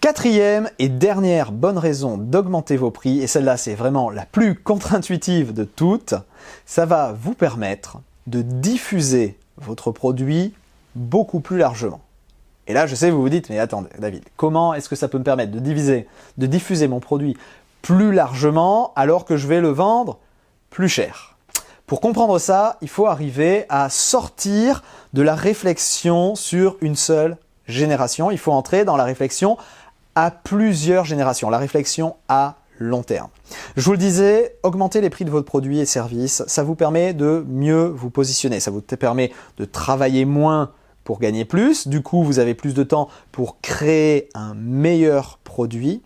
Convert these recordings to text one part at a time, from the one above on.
Quatrième et dernière bonne raison d'augmenter vos prix, et celle-là c'est vraiment la plus contre-intuitive de toutes, ça va vous permettre de diffuser votre produit beaucoup plus largement. Et là je sais, vous vous dites, mais attendez David, comment est-ce que ça peut me permettre de diffuser mon produit plus largement alors que je vais le vendre plus cher? Pour comprendre ça, il faut arriver à sortir de la réflexion sur une seule génération. Il faut entrer dans la réflexion à plusieurs générations, la réflexion à long terme. Je vous le disais, augmenter les prix de votre produit et services, ça vous permet de mieux vous positionner, ça vous permet de travailler moins pour gagner plus, du coup vous avez plus de temps pour créer un meilleur produit.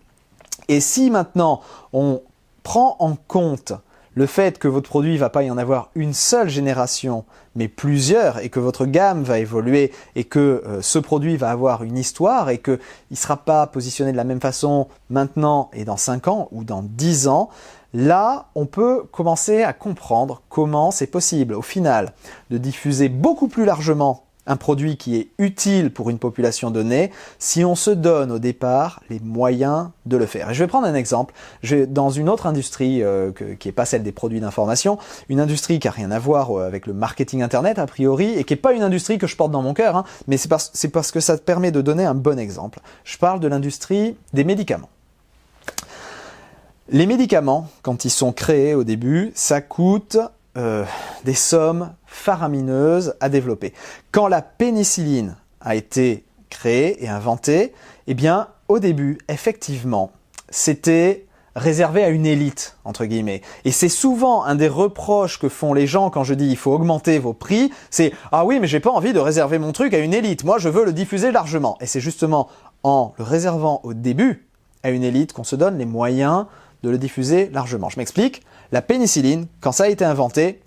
Et si maintenant on prend en compte le fait que votre produit ne va pas y en avoir une seule génération, mais plusieurs, et que votre gamme va évoluer, et que ce produit va avoir une histoire, et qu'il ne sera pas positionné de la même façon maintenant et dans 5 ans ou dans 10 ans, là, on peut commencer à comprendre comment c'est possible, au final, de diffuser beaucoup plus largement un produit qui est utile pour une population donnée, si on se donne au départ les moyens de le faire. Et je vais prendre un exemple. Dans une autre industrie qui n'est pas celle des produits d'information, une industrie qui n'a rien à voir avec le marketing internet a priori, et qui n'est pas une industrie que je porte dans mon cœur, hein, mais c'est parce que ça te permet de donner un bon exemple. Je parle de l'industrie des médicaments. Les médicaments, quand ils sont créés au début, ça coûte des sommes faramineuses à développer. Quand la pénicilline a été créée et inventée, eh bien, au début, effectivement, c'était réservé à une élite, entre guillemets. Et c'est souvent un des reproches que font les gens quand je dis il faut augmenter vos prix, c'est « Ah oui, mais j'ai pas envie de réserver mon truc à une élite, moi je veux le diffuser largement ». Et c'est justement en le réservant au début à une élite qu'on se donne les moyens de le diffuser largement. Je m'explique. La pénicilline, quand ça a été inventé,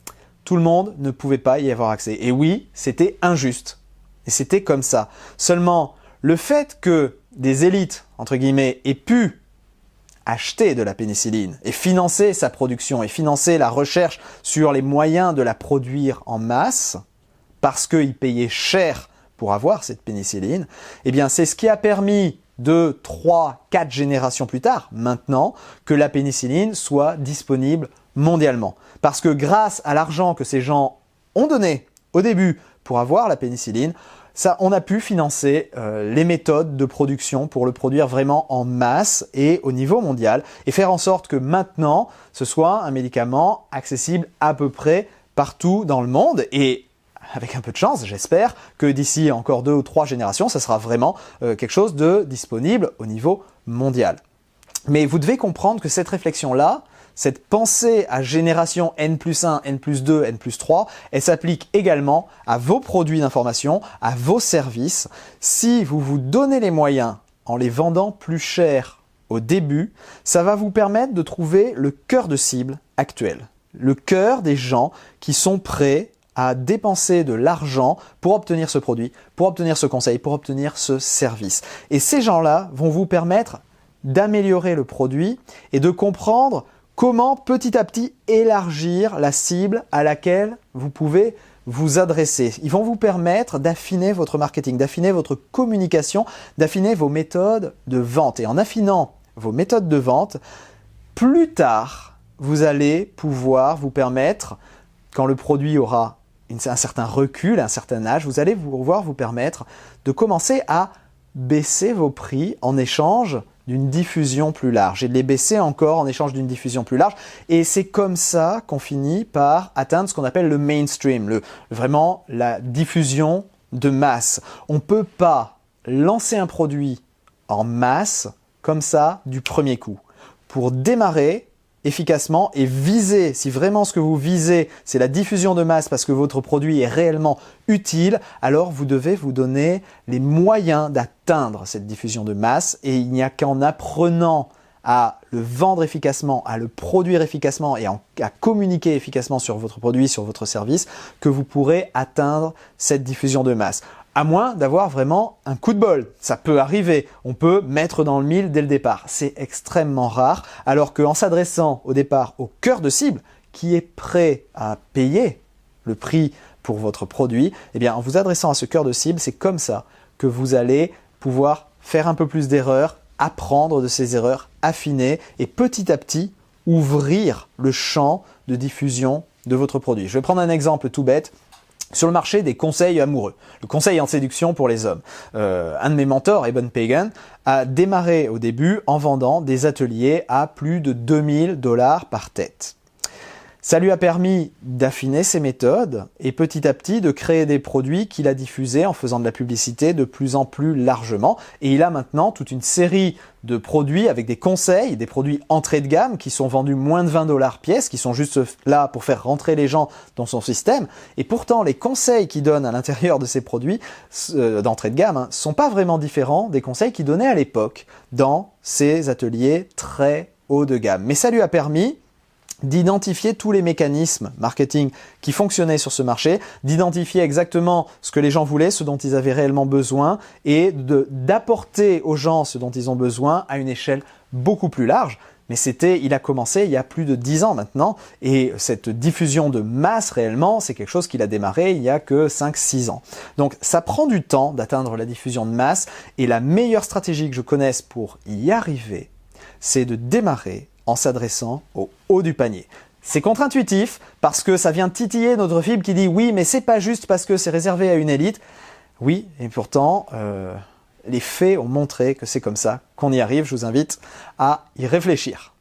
tout le monde ne pouvait pas y avoir accès. Et oui, c'était injuste. Et c'était comme ça. Seulement, le fait que des élites, entre guillemets, aient pu acheter de la pénicilline et financer sa production et financer la recherche sur les moyens de la produire en masse, parce qu'ils payaient cher pour avoir cette pénicilline, eh bien, c'est ce qui a permis 2, 3, 4 générations plus tard, maintenant, que la pénicilline soit disponible mondialement. Parce que grâce à l'argent que ces gens ont donné au début pour avoir la pénicilline, on a pu financer les méthodes de production pour le produire vraiment en masse et au niveau mondial et faire en sorte que maintenant, ce soit un médicament accessible à peu près partout dans le monde. Et avec un peu de chance, j'espère que d'ici encore 2 ou 3 générations, ça sera vraiment quelque chose de disponible au niveau mondial. Mais vous devez comprendre que cette réflexion-là, cette pensée à génération N+1, N+2, N+3, elle s'applique également à vos produits d'information, à vos services. Si vous vous donnez les moyens en les vendant plus cher au début, ça va vous permettre de trouver le cœur de cible actuel. Le cœur des gens qui sont prêts à dépenser de l'argent pour obtenir ce produit, pour obtenir ce conseil, pour obtenir ce service. Et ces gens-là vont vous permettre d'améliorer le produit et de comprendre comment petit à petit élargir la cible à laquelle vous pouvez vous adresser. Ils vont vous permettre d'affiner votre marketing, d'affiner votre communication, d'affiner vos méthodes de vente. Et en affinant vos méthodes de vente, plus tard, vous allez pouvoir vous permettre, quand le produit aura un certain recul, un certain âge, vous allez pouvoir vous permettre de commencer à baisser vos prix en échange d'une diffusion plus large et de les baisser encore en échange d'une diffusion plus large. Et c'est comme ça qu'on finit par atteindre ce qu'on appelle le mainstream, vraiment la diffusion de masse. On ne peut pas lancer un produit en masse comme ça du premier coup. Pour démarrer efficacement et viser, si vraiment ce que vous visez, c'est la diffusion de masse parce que votre produit est réellement utile, alors vous devez vous donner les moyens d'atteindre cette diffusion de masse et il n'y a qu'en apprenant à le vendre efficacement, à le produire efficacement et à communiquer efficacement sur votre produit, sur votre service, que vous pourrez atteindre cette diffusion de masse. À moins d'avoir vraiment un coup de bol. Ça peut arriver, on peut mettre dans le mille dès le départ. C'est extrêmement rare, alors qu'en s'adressant au départ au cœur de cible, qui est prêt à payer le prix pour votre produit, eh bien en vous adressant à ce cœur de cible, c'est comme ça que vous allez pouvoir faire un peu plus d'erreurs apprendre de ses erreurs, affiner et petit à petit ouvrir le champ de diffusion de votre produit. Je vais prendre un exemple tout bête. Sur le marché des conseils amoureux, le conseil en séduction pour les hommes. Un de mes mentors, Eben Pagan, a démarré au début en vendant des ateliers à plus de 2000 $ par tête. Ça lui a permis d'affiner ses méthodes et petit à petit de créer des produits qu'il a diffusés en faisant de la publicité de plus en plus largement. Et il a maintenant toute une série de produits avec des conseils, des produits entrée de gamme qui sont vendus moins de 20 $ pièce, qui sont juste là pour faire rentrer les gens dans son système. Et pourtant, les conseils qu'il donne à l'intérieur de ces produits d'entrée de gamme sont pas vraiment différents des conseils qu'il donnait à l'époque dans ses ateliers très haut de gamme. Mais ça lui a permis d'identifier tous les mécanismes marketing qui fonctionnaient sur ce marché, d'identifier exactement ce que les gens voulaient, ce dont ils avaient réellement besoin et d'apporter aux gens ce dont ils ont besoin à une échelle beaucoup plus large. Mais il a commencé il y a plus de 10 ans maintenant et cette diffusion de masse réellement, c'est quelque chose qu'il a démarré il y a que 5-6 ans. Donc ça prend du temps d'atteindre la diffusion de masse et la meilleure stratégie que je connaisse pour y arriver, c'est de démarrer en s'adressant au haut du panier. C'est contre-intuitif parce que ça vient titiller notre fibre qui dit oui, mais c'est pas juste parce que c'est réservé à une élite. Oui, et pourtant, les faits ont montré que c'est comme ça qu'on y arrive. Je vous invite à y réfléchir.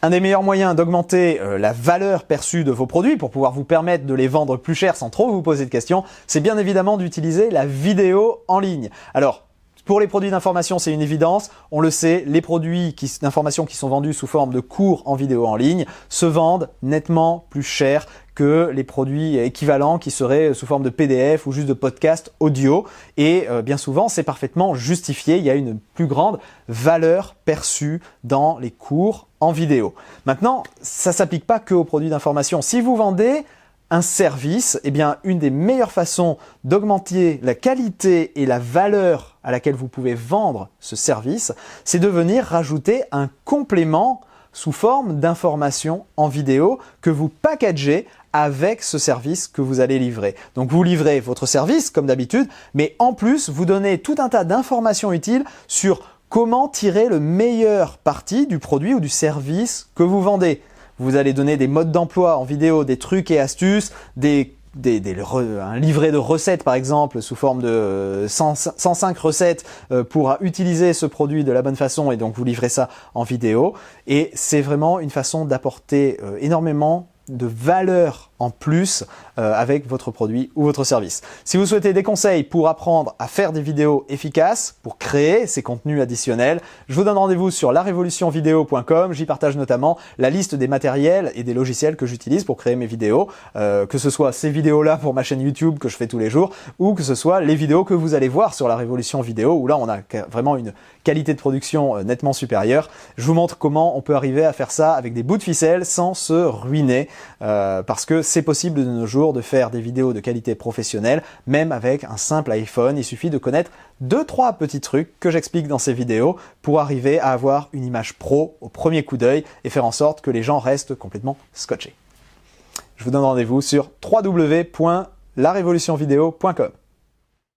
Un des meilleurs moyens d'augmenter la valeur perçue de vos produits pour pouvoir vous permettre de les vendre plus cher sans trop vous poser de questions, c'est bien évidemment d'utiliser la vidéo en ligne. Alors, pour les produits d'information, c'est une évidence. On le sait, les produits d'information qui sont vendus sous forme de cours en vidéo en ligne se vendent nettement plus cher que les produits équivalents qui seraient sous forme de PDF ou juste de podcast audio. Et bien souvent, c'est parfaitement justifié. Il y a une plus grande valeur perçue dans les cours en vidéo. Maintenant, ça ne s'applique pas que aux produits d'information. Si vous vendez un service, eh bien, une des meilleures façons d'augmenter la qualité et la valeur à laquelle vous pouvez vendre ce service, c'est de venir rajouter un complément sous forme d'information en vidéo que vous packagez avec ce service que vous allez livrer. Donc vous livrez votre service comme d'habitude, mais en plus vous donnez tout un tas d'informations utiles sur comment tirer le meilleur parti du produit ou du service que vous vendez. Vous allez donner des modes d'emploi en vidéo, des trucs et astuces, un livret de recettes par exemple sous forme de 105 recettes pour utiliser ce produit de la bonne façon et donc vous livrez ça en vidéo. Et c'est vraiment une façon d'apporter énormément de valeur en plus avec votre produit ou votre service. Si vous souhaitez des conseils pour apprendre à faire des vidéos efficaces, pour créer ces contenus additionnels, je vous donne rendez-vous sur larevolutionvideo.com. J'y partage notamment la liste des matériels et des logiciels que j'utilise pour créer mes vidéos, que ce soit ces vidéos-là pour ma chaîne YouTube que je fais tous les jours, ou que ce soit les vidéos que vous allez voir sur la Révolution Vidéo, où là on a vraiment une qualité de production nettement supérieure. Je vous montre comment on peut arriver à faire ça avec des bouts de ficelle sans se ruiner, parce que c'est possible de nos jours de faire des vidéos de qualité professionnelle, même avec un simple iPhone. Il suffit de connaître 2-3 petits trucs que j'explique dans ces vidéos pour arriver à avoir une image pro au premier coup d'œil et faire en sorte que les gens restent complètement scotchés. Je vous donne rendez-vous sur www.larevolutionvideo.com.